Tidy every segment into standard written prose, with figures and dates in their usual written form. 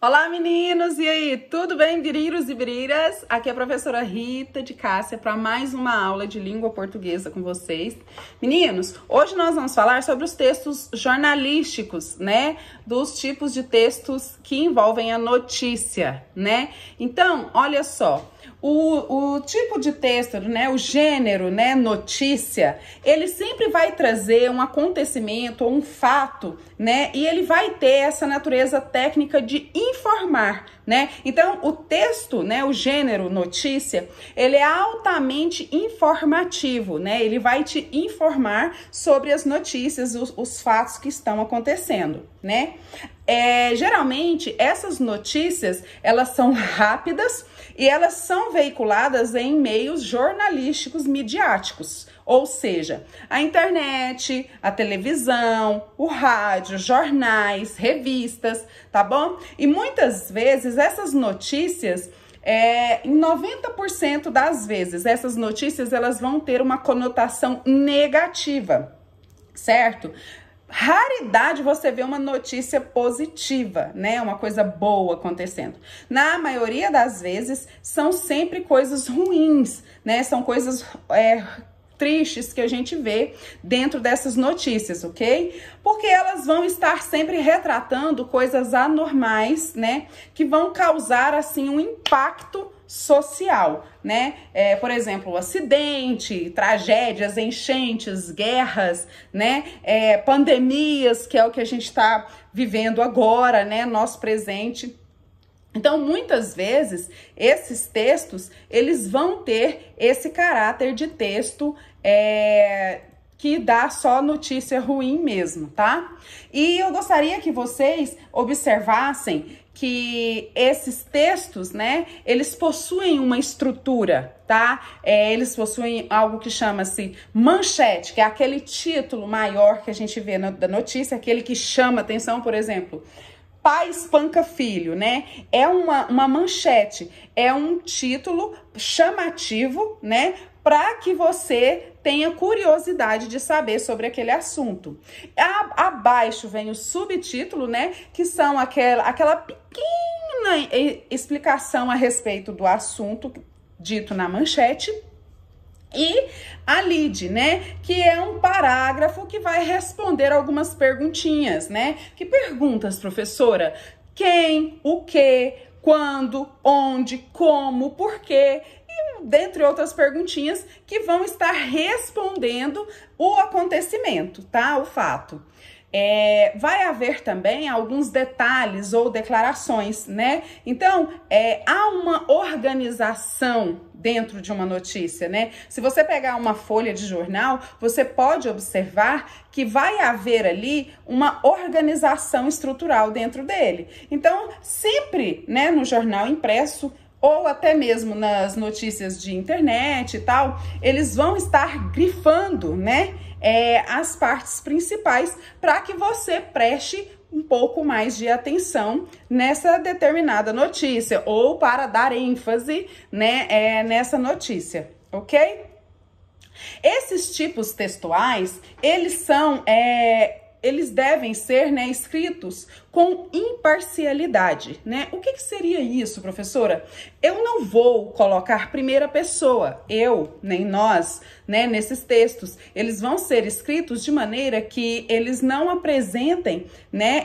Olá, meninos! E aí, tudo bem, biriros e biriras? Aqui é a professora Rita de Cássia para mais uma aula de língua portuguesa com vocês. Meninos, hoje nós vamos falar sobre os textos jornalísticos, né? Dos tipos de textos que envolvem a notícia, né? Então, olha só. O tipo de texto, né, o gênero, né, notícia, ele sempre vai trazer um acontecimento ou um fato, né, e ele vai ter essa natureza técnica de informar, né? Então, o texto, né, o gênero notícia, ele é altamente informativo, né? Ele vai te informar sobre as notícias, os fatos que estão acontecendo, né? Geralmente, essas notícias, elas são rápidas e elas são veiculadas em meios jornalísticos midiáticos, ou seja, a internet, a televisão, o rádio, jornais, revistas, tá bom? E muitas vezes essas notícias, em 90% das vezes, essas notícias elas vão ter uma conotação negativa, certo? Raridade você vê uma notícia positiva, né? Uma coisa boa acontecendo. Na maioria das vezes, são sempre coisas ruins, né? São coisas tristes que a gente vê dentro dessas notícias, ok? Porque elas vão estar sempre retratando coisas anormais, né? Que vão causar, assim, um impacto social, né? Por exemplo, acidente, tragédias, enchentes, guerras, né? Pandemias, que é o que a gente está vivendo agora, né? Nosso presente. Então, muitas vezes, esses textos, eles vão ter esse caráter de texto que dá só notícia ruim mesmo, tá? E eu gostaria que vocês observassem que esses textos, né, eles possuem uma estrutura, tá? Eles possuem algo que chama-se manchete, que é aquele título maior que a gente vê da notícia, aquele que chama atenção, por exemplo, pai espanca filho, né? É uma manchete, é um título chamativo, né? Para que você tenha curiosidade de saber sobre aquele assunto. Abaixo vem o subtítulo, né? Que são aquela pequena explicação a respeito do assunto dito na manchete. E a lead, né, que é um parágrafo que vai responder algumas perguntinhas, né? Que perguntas, professora? Quem, o que, quando, onde, como, por quê? E dentre outras perguntinhas que vão estar respondendo o acontecimento, tá? O fato. Vai haver também alguns detalhes ou declarações, né? Então, há uma organização dentro de uma notícia, né? Se você pegar uma folha de jornal, você pode observar que vai haver ali uma organização estrutural dentro dele. Então, sempre, né, no jornal impresso, ou até mesmo nas notícias de internet e tal, eles vão estar grifando, né, as partes principais para que você preste um pouco mais de atenção nessa determinada notícia ou para dar ênfase, né, nessa notícia, ok? Esses tipos textuais, eles devem ser, né, escritos com imparcialidade, né? O que seria isso, professora? Eu não vou colocar primeira pessoa, eu, nem nós, né, nesses textos. Eles vão ser escritos de maneira que eles não apresentem, né,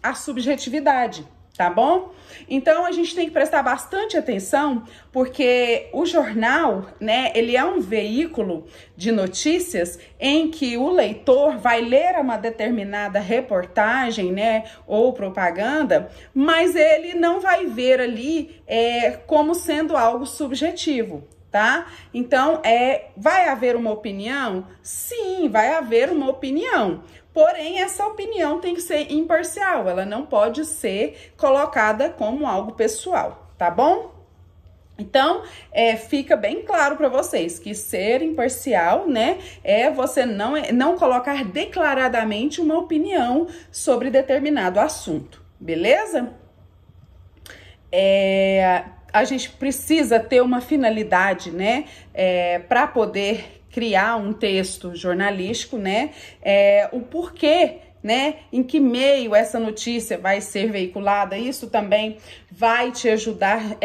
a subjetividade. Tá bom? Então, a gente tem que prestar bastante atenção, porque o jornal, né, ele é um veículo de notícias em que o leitor vai ler uma determinada reportagem, né, ou propaganda, mas ele não vai ver ali como sendo algo subjetivo. Tá? Então, vai haver uma opinião? Sim, vai haver uma opinião. Porém, essa opinião tem que ser imparcial, ela não pode ser colocada como algo pessoal, tá bom? Então, fica bem claro para vocês que ser imparcial, né, é você não colocar declaradamente uma opinião sobre determinado assunto, beleza? A gente precisa ter uma finalidade, né, para poder criar um texto jornalístico, né, o porquê né? Em que meio essa notícia vai ser veiculada? Isso também vai te ajudar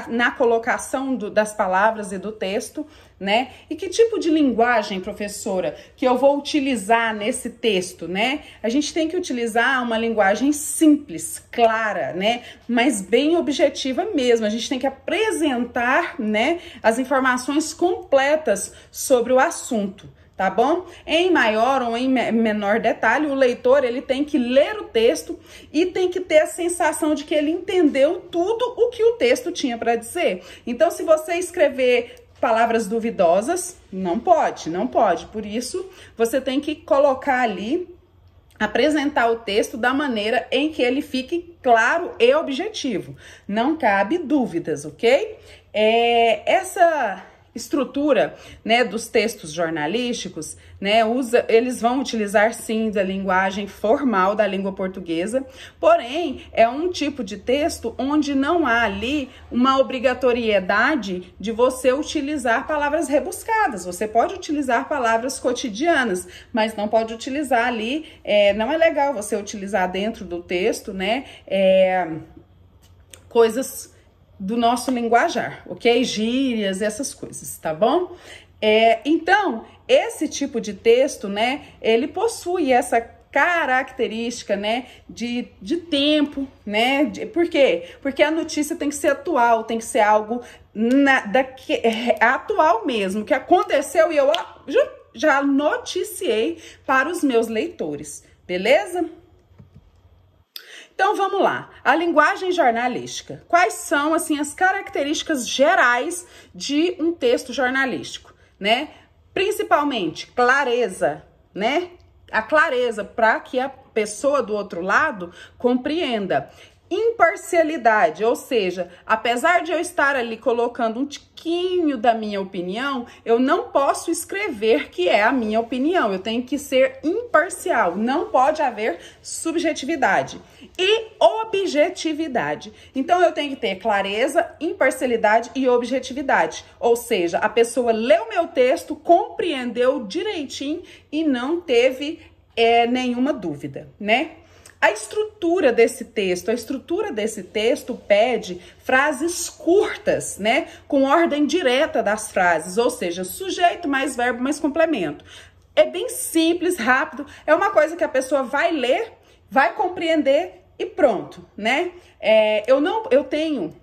na colocação das palavras e do texto, né? E que tipo de linguagem, professora, que eu vou utilizar nesse texto, né? A gente tem que utilizar uma linguagem simples, clara, né? Mas bem objetiva mesmo. A gente tem que apresentar, né, as informações completas sobre o assunto. Tá bom? Em maior ou em menor detalhe, o leitor ele tem que ler o texto e tem que ter a sensação de que ele entendeu tudo o que o texto tinha para dizer. Então, se você escrever palavras duvidosas, não pode. Por isso, você tem que colocar ali, apresentar o texto da maneira em que ele fique claro e objetivo. Não cabe dúvidas, ok? Essa estrutura, né, dos textos jornalísticos, né, eles vão utilizar sim da linguagem formal da língua portuguesa, porém é um tipo de texto onde não há ali uma obrigatoriedade de você utilizar palavras rebuscadas. Você pode utilizar palavras cotidianas, mas não pode utilizar ali, não é legal você utilizar dentro do texto, né, coisas do nosso linguajar, ok? Gírias, essas coisas, tá bom? Então, esse tipo de texto, né, ele possui essa característica, né, de tempo, né? Por quê? Porque a notícia tem que ser atual, tem que ser algo atual mesmo, que aconteceu e eu já noticiei para os meus leitores, beleza? Então, vamos lá. A linguagem jornalística. Quais são, assim, as características gerais de um texto jornalístico, né? Principalmente, clareza, né? A clareza para que a pessoa do outro lado compreenda. Imparcialidade, ou seja, apesar de eu estar ali colocando um tiquinho da minha opinião, eu não posso escrever que é a minha opinião, eu tenho que ser imparcial, não pode haver subjetividade. E objetividade, então eu tenho que ter clareza, imparcialidade e objetividade, ou seja, a pessoa leu meu texto, compreendeu direitinho e não teve nenhuma dúvida, né? A estrutura desse texto pede frases curtas, né? Com ordem direta das frases, ou seja, sujeito mais verbo mais complemento. É bem simples, rápido, é uma coisa que a pessoa vai ler, vai compreender e pronto, né? Eu tenho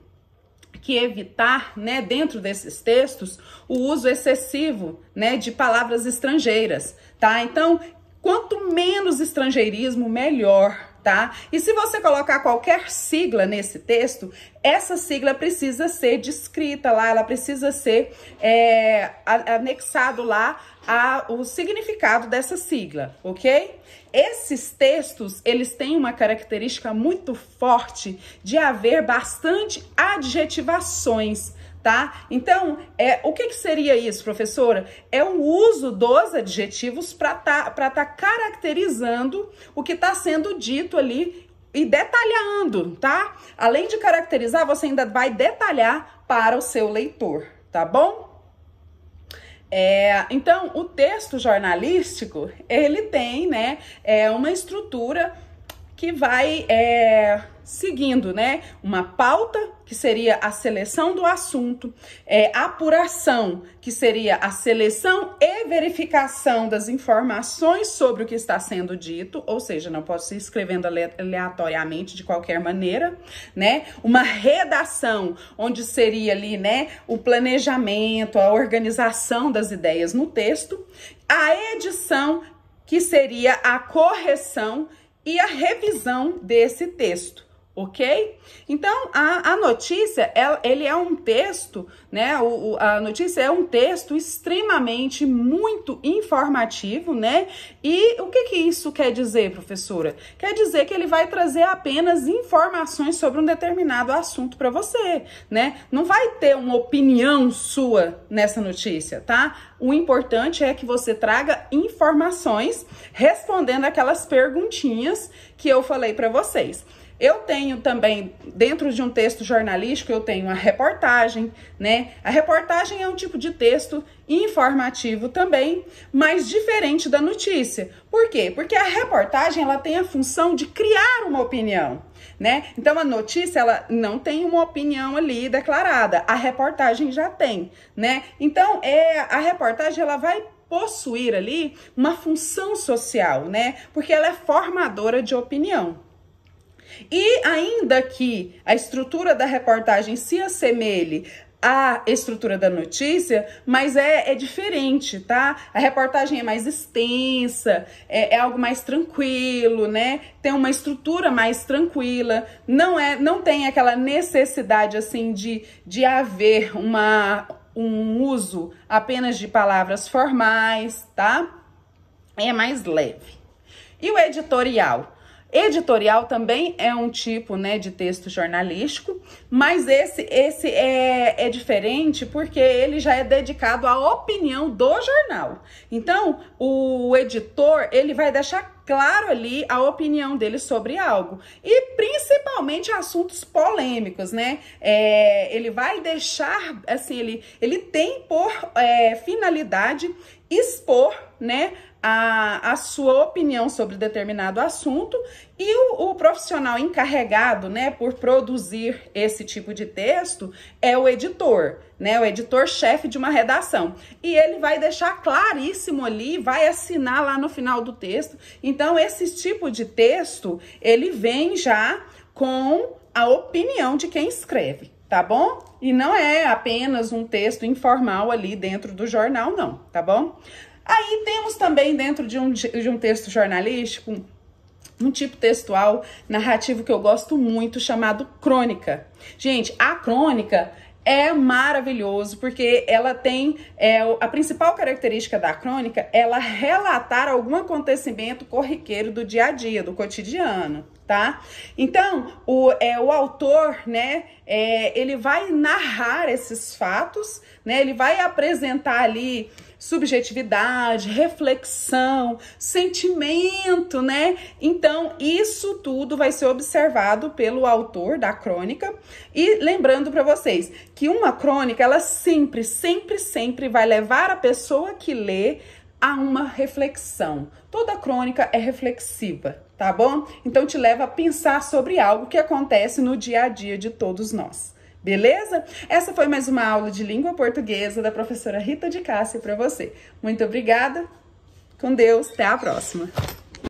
que evitar, né, dentro desses textos, o uso excessivo, né, de palavras estrangeiras, tá? Então, quanto menos estrangeirismo, melhor, tá? E se você colocar qualquer sigla nesse texto, essa sigla precisa ser descrita lá, ela precisa ser anexado lá o significado dessa sigla, ok? Esses textos, eles têm uma característica muito forte de haver bastante adjetivações, tá? Então, o que seria isso, professora? É o uso dos adjetivos para tá caracterizando o que está sendo dito ali e detalhando, tá? Além de caracterizar, você ainda vai detalhar para o seu leitor, tá bom? Então, o texto jornalístico, ele tem, né, uma estrutura que vai seguindo, né, uma pauta, que seria a seleção do assunto, apuração, que seria a seleção e verificação das informações sobre o que está sendo dito, ou seja, não posso ir escrevendo aleatoriamente de qualquer maneira, né, uma redação, onde seria ali, né, o planejamento, a organização das ideias no texto, a edição, que seria a correção e a revisão desse texto, ok? Então, a notícia, ele é um texto, né? A notícia é um texto extremamente muito informativo, né? E o que isso quer dizer, professora? Quer dizer que ele vai trazer apenas informações sobre um determinado assunto para você, né? Não vai ter uma opinião sua nessa notícia, tá? O importante é que você traga informações respondendo aquelas perguntinhas que eu falei para vocês. Eu tenho também, dentro de um texto jornalístico, eu tenho a reportagem, né? A reportagem é um tipo de texto informativo também, mas diferente da notícia. Por quê? Porque a reportagem, ela tem a função de criar uma opinião, né? Então, a notícia, ela não tem uma opinião ali declarada. A reportagem já tem, né? Então, a reportagem, ela vai possuir ali uma função social, né? Porque ela é formadora de opinião. E ainda que a estrutura da reportagem se assemelhe à estrutura da notícia, mas é diferente, tá? A reportagem é mais extensa, é algo mais tranquilo, né? Tem uma estrutura mais tranquila, não tem aquela necessidade, assim, de haver um uso apenas de palavras formais, tá? É mais leve. E o editorial? Editorial também é um tipo, né, de texto jornalístico, mas esse é diferente porque ele já é dedicado à opinião do jornal. Então, o editor, ele vai deixar claro ali a opinião dele sobre algo. E principalmente assuntos polêmicos, né? Ele vai deixar, assim, ele tem por finalidade expor, né, a sua opinião sobre determinado assunto, e o profissional encarregado, né, por produzir esse tipo de texto é o editor, né, o editor-chefe de uma redação. E ele vai deixar claríssimo ali, vai assinar lá no final do texto. Então, esse tipo de texto, ele vem já com a opinião de quem escreve, tá bom? E não é apenas um texto informal ali dentro do jornal, não, tá bom? Aí temos também dentro de um texto jornalístico um tipo textual narrativo que eu gosto muito, chamado crônica. Gente, a crônica é maravilhoso porque ela tem a principal característica da crônica, ela relatar algum acontecimento corriqueiro do dia a dia, do cotidiano, tá? Então, o autor, né, ele vai narrar esses fatos, né, ele vai apresentar ali subjetividade, reflexão, sentimento, né? Então, isso tudo vai ser observado pelo autor da crônica. E lembrando para vocês que uma crônica, ela sempre vai levar a pessoa que lê a uma reflexão. Toda crônica é reflexiva, tá bom? Então, te leva a pensar sobre algo que acontece no dia a dia de todos nós. Beleza? Essa foi mais uma aula de língua portuguesa da professora Rita de Cássia para você. Muito obrigada, com Deus, até a próxima!